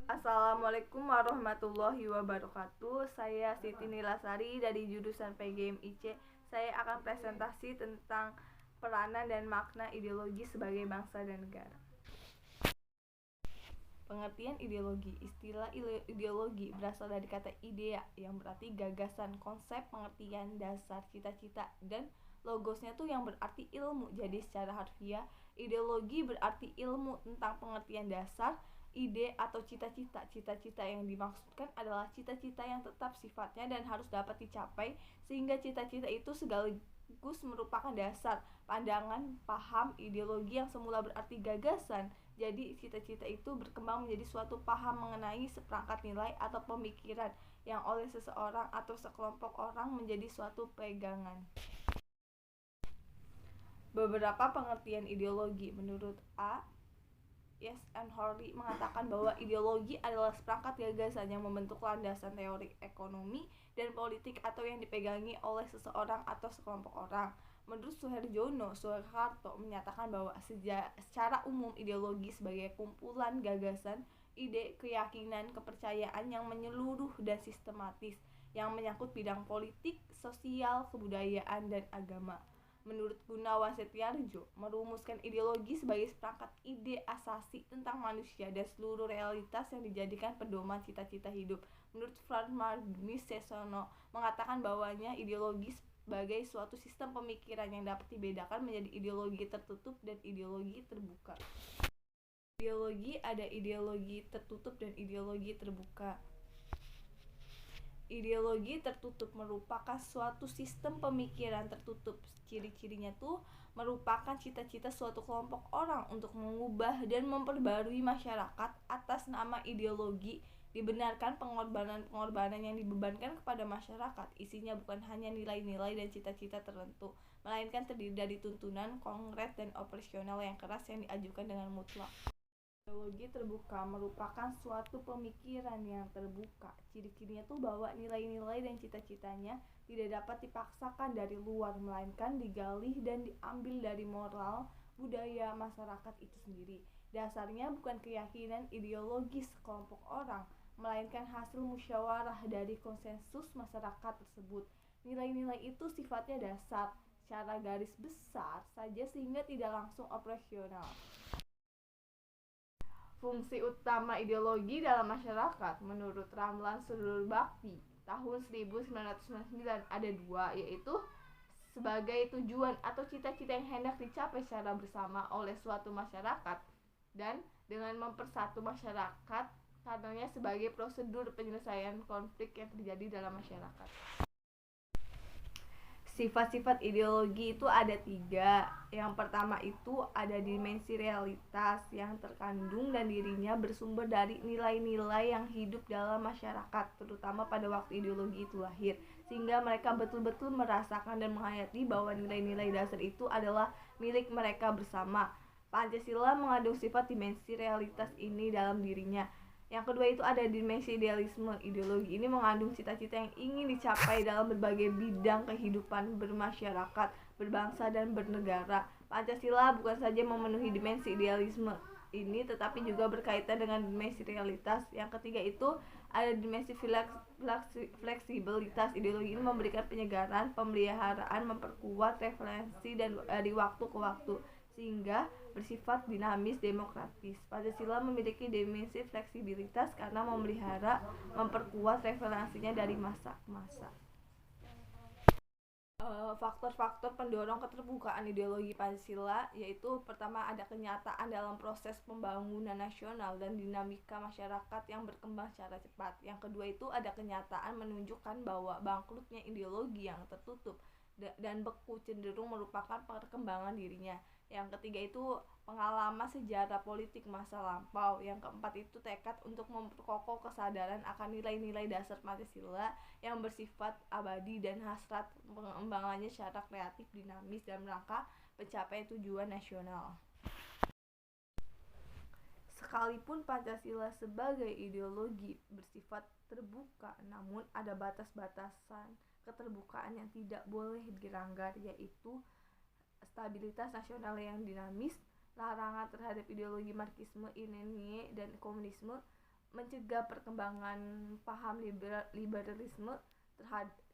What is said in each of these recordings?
Assalamualaikum warahmatullahi wabarakatuh. Saya Siti Nilasari dari jurusan PGMIC. Saya akan presentasi tentang peranan dan makna ideologi sebagai bangsa dan negara. Pengertian ideologi. Istilah ideologi berasal dari kata idea yang berarti gagasan, konsep, pengertian, dasar, cita-cita, dan logosnya tuh yang berarti ilmu. Jadi secara harfiah, ideologi berarti ilmu tentang pengertian dasar, ide atau cita-cita. Cita-cita yang dimaksudkan adalah cita-cita yang tetap sifatnya dan harus dapat dicapai, sehingga cita-cita itu sekaligus merupakan dasar, pandangan, paham, ideologi yang semula berarti gagasan. Jadi cita-cita itu berkembang menjadi suatu paham mengenai seperangkat nilai atau pemikiran yang oleh seseorang atau sekelompok orang menjadi suatu pegangan. Beberapa pengertian ideologi menurut A. Yes and Horley mengatakan bahwa ideologi adalah seperangkat gagasan yang membentuk landasan teori ekonomi dan politik atau yang dipegangi oleh seseorang atau sekelompok orang. Menurut Soeharto menyatakan bahwa secara umum ideologi sebagai kumpulan gagasan, ide, keyakinan, kepercayaan yang menyeluruh dan sistematis yang menyangkut bidang politik, sosial, kebudayaan, dan agama. Menurut Gunawan Setiarjo, merumuskan ideologi sebagai seperangkat ide asasi tentang manusia dan seluruh realitas yang dijadikan pedoman cita-cita hidup. Menurut Franz Magnus Sesono, mengatakan bahwanya ideologi sebagai suatu sistem pemikiran yang dapat dibedakan menjadi ideologi tertutup dan ideologi terbuka. Ada ideologi tertutup dan ideologi terbuka. Ideologi tertutup merupakan suatu sistem pemikiran tertutup. Ciri-cirinya tuh merupakan cita-cita suatu kelompok orang untuk mengubah dan memperbarui masyarakat atas nama ideologi. Dibenarkan pengorbanan yang dibebankan kepada masyarakat. Isinya bukan hanya nilai-nilai dan cita-cita tertentu, melainkan terdiri dari tuntunan konkret dan operasional yang keras yang diajukan dengan mutlak. Ideologi terbuka merupakan suatu pemikiran yang terbuka. Ciri-cirinya tuh bahwa nilai-nilai dan cita-citanya tidak dapat dipaksakan dari luar, melainkan digali dan diambil dari moral, budaya masyarakat itu sendiri. Dasarnya bukan keyakinan ideologis sekelompok orang, melainkan hasil musyawarah dari konsensus masyarakat tersebut. Nilai-nilai itu sifatnya dasar, secara garis besar saja sehingga tidak langsung operasional. Fungsi utama ideologi dalam masyarakat menurut Ramlan Surbakti tahun 1999 ada dua, yaitu sebagai tujuan atau cita-cita yang hendak dicapai secara bersama oleh suatu masyarakat, dan dengan mempersatu masyarakat karenanya sebagai prosedur penyelesaian konflik yang terjadi dalam masyarakat. Sifat-sifat ideologi itu ada 3. Yang pertama itu ada dimensi realitas yang terkandung dan dirinya bersumber dari nilai-nilai yang hidup dalam masyarakat, terutama pada waktu ideologi itu lahir, sehingga mereka betul-betul merasakan dan menghayati bahwa nilai-nilai dasar itu adalah milik mereka bersama. Pancasila mengandung sifat dimensi realitas ini dalam dirinya. Yang kedua itu ada dimensi idealisme. Ideologi ini mengandung cita-cita yang ingin dicapai dalam berbagai bidang kehidupan bermasyarakat, berbangsa, dan bernegara. Pancasila bukan saja memenuhi dimensi idealisme ini, tetapi juga berkaitan dengan dimensi realitas. Yang ketiga itu ada dimensi fleksibilitas. Ideologi ini memberikan penyegaran, pemeliharaan, memperkuat referensi dan dari waktu ke waktu, sehingga bersifat dinamis demokratis. Pancasila memiliki dimensi fleksibilitas karena memelihara, memperkuat referensinya dari masa ke masa. Faktor-faktor pendorong keterbukaan ideologi Pancasila yaitu pertama ada kenyataan dalam proses pembangunan nasional dan dinamika masyarakat yang berkembang secara cepat. Yang kedua itu ada kenyataan menunjukkan bahwa bangkrutnya ideologi yang tertutup dan beku cenderung merupakan perkembangan dirinya. Yang ketiga itu pengalaman sejarah politik masa lampau. Yang keempat itu tekad untuk memperkokoh kesadaran akan nilai-nilai dasar Pancasila yang bersifat abadi dan hasrat pengembangannya secara kreatif, dinamis, dan rangka pencapaian tujuan nasional. Sekalipun Pancasila sebagai ideologi bersifat terbuka, namun ada batas-batasan keterbukaan yang tidak boleh dilanggar, yaitu stabilitas nasional yang dinamis, larangan terhadap ideologi Marxisme, Leninisme, dan komunisme, mencegah perkembangan paham liberalisme,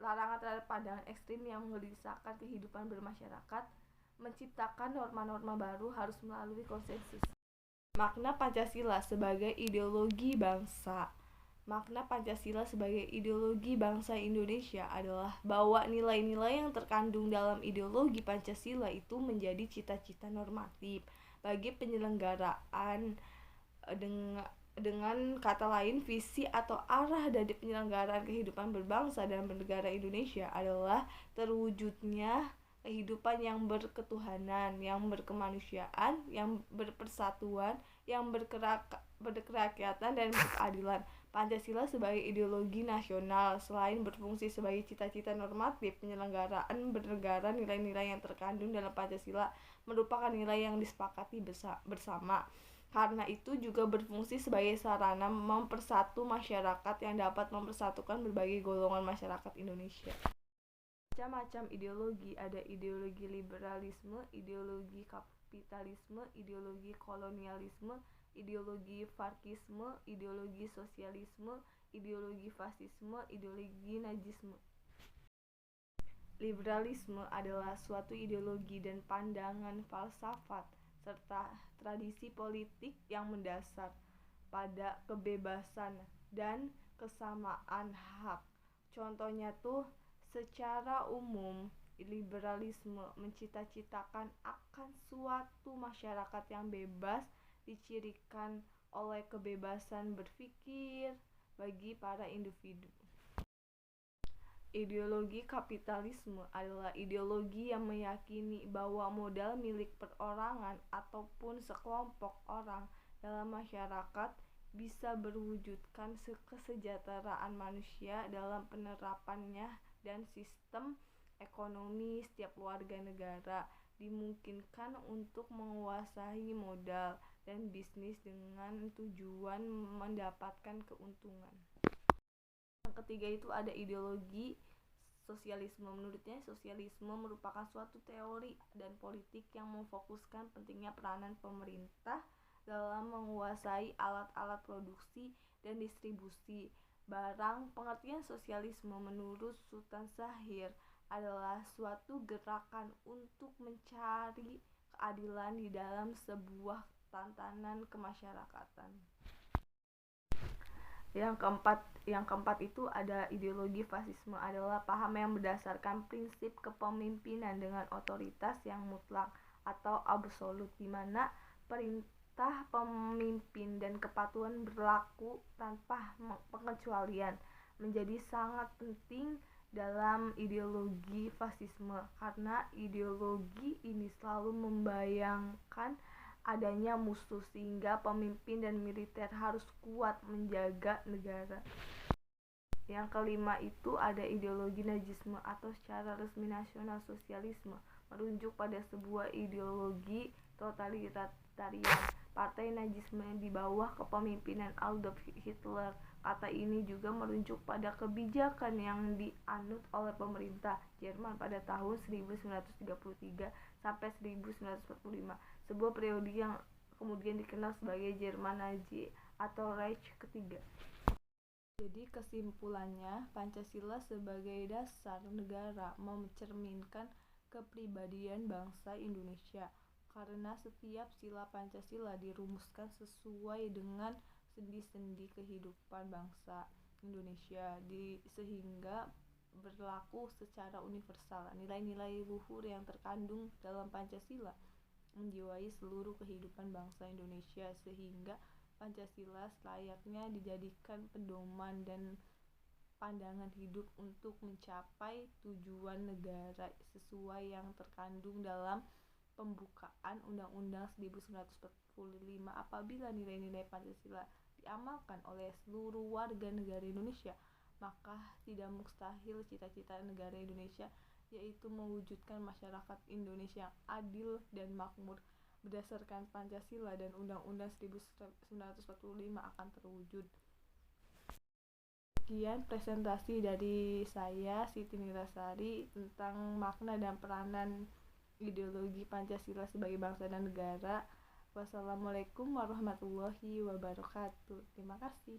larangan terhadap pandangan ekstrim yang menggelisahkan kehidupan bermasyarakat, menciptakan norma-norma baru harus melalui konsensus. Makna Pancasila sebagai ideologi bangsa. Makna Pancasila sebagai ideologi bangsa Indonesia adalah bahwa nilai-nilai yang terkandung dalam ideologi Pancasila itu menjadi cita-cita normatif bagi penyelenggaraan. Dengan kata lain, visi atau arah dari penyelenggaraan kehidupan berbangsa dan bernegara Indonesia adalah terwujudnya kehidupan yang berketuhanan, yang berkemanusiaan, yang berpersatuan, yang berkerakyatan dan berkeadilan. Pancasila sebagai ideologi nasional, selain berfungsi sebagai cita-cita normatif penyelenggaraan bernegara, nilai-nilai yang terkandung dalam Pancasila merupakan nilai yang disepakati bersama. Karena itu juga berfungsi sebagai sarana mempersatu masyarakat yang dapat mempersatukan berbagai golongan masyarakat Indonesia. Macam-macam ideologi, ada ideologi liberalisme, ideologi kapitalisme, ideologi kolonialisme, ideologi farkisme, ideologi sosialisme, ideologi fasisme, ideologi nazisme. Liberalisme adalah suatu ideologi dan pandangan falsafat serta tradisi politik yang mendasar pada kebebasan dan kesamaan hak. Contohnya tuh, secara umum liberalisme mencita-citakan akan suatu masyarakat yang bebas dicirikan oleh kebebasan berpikir bagi para individu. Ideologi kapitalisme adalah ideologi yang meyakini bahwa modal milik perorangan ataupun sekelompok orang dalam masyarakat bisa berwujudkan kesejahteraan manusia dalam penerapannya, dan sistem ekonomi setiap warga negara dimungkinkan untuk menguasai modal dan bisnis dengan tujuan mendapatkan keuntungan. Yang ketiga itu ada ideologi sosialisme. Menurutnya, sosialisme merupakan suatu teori dan politik yang memfokuskan pentingnya peranan pemerintah dalam menguasai alat-alat produksi dan distribusi barang. Pengertian sosialisme menurut Sultan Syahrir adalah suatu gerakan untuk mencari keadilan di dalam sebuah tatanan kemasyarakatan. Yang keempat itu ada ideologi fasisme, adalah paham yang berdasarkan prinsip kepemimpinan dengan otoritas yang mutlak atau absolut, di mana perintah pemimpin dan kepatuhan berlaku tanpa pengecualian, menjadi sangat penting dalam ideologi fasisme, karena ideologi ini selalu membayangkan adanya musuh sehingga pemimpin dan militer harus kuat menjaga negara. Yang kelima itu ada ideologi nazisme atau secara resmi nasional sosialisme, merujuk pada sebuah ideologi totalitarian partai nazisme di bawah kepemimpinan Adolf Hitler. Kata ini juga merujuk pada kebijakan yang dianut oleh pemerintah Jerman pada tahun 1933 sampai 1945, sebuah periode yang kemudian dikenal sebagai Jerman Nazi atau Reich ketiga. Jadi kesimpulannya, Pancasila sebagai dasar negara mencerminkan kepribadian bangsa Indonesia, karena setiap sila Pancasila dirumuskan sesuai dengan sendi-sendi kehidupan bangsa Indonesia, sehingga berlaku secara universal. Nilai-nilai luhur yang terkandung dalam Pancasila menjiwai seluruh kehidupan bangsa Indonesia, sehingga Pancasila selayaknya dijadikan pedoman dan pandangan hidup untuk mencapai tujuan negara sesuai yang terkandung dalam pembukaan Undang-Undang 1945. Apabila nilai-nilai Pancasila diamalkan oleh seluruh warga negara Indonesia, maka tidak mustahil cita-cita negara Indonesia, yaitu mewujudkan masyarakat Indonesia yang adil dan makmur berdasarkan Pancasila dan Undang-Undang 1945 akan terwujud. Sekian presentasi dari saya, Siti Nirasari, tentang makna dan peranan ideologi Pancasila sebagai bangsa dan negara. Wassalamualaikum warahmatullahi wabarakatuh. Terima kasih.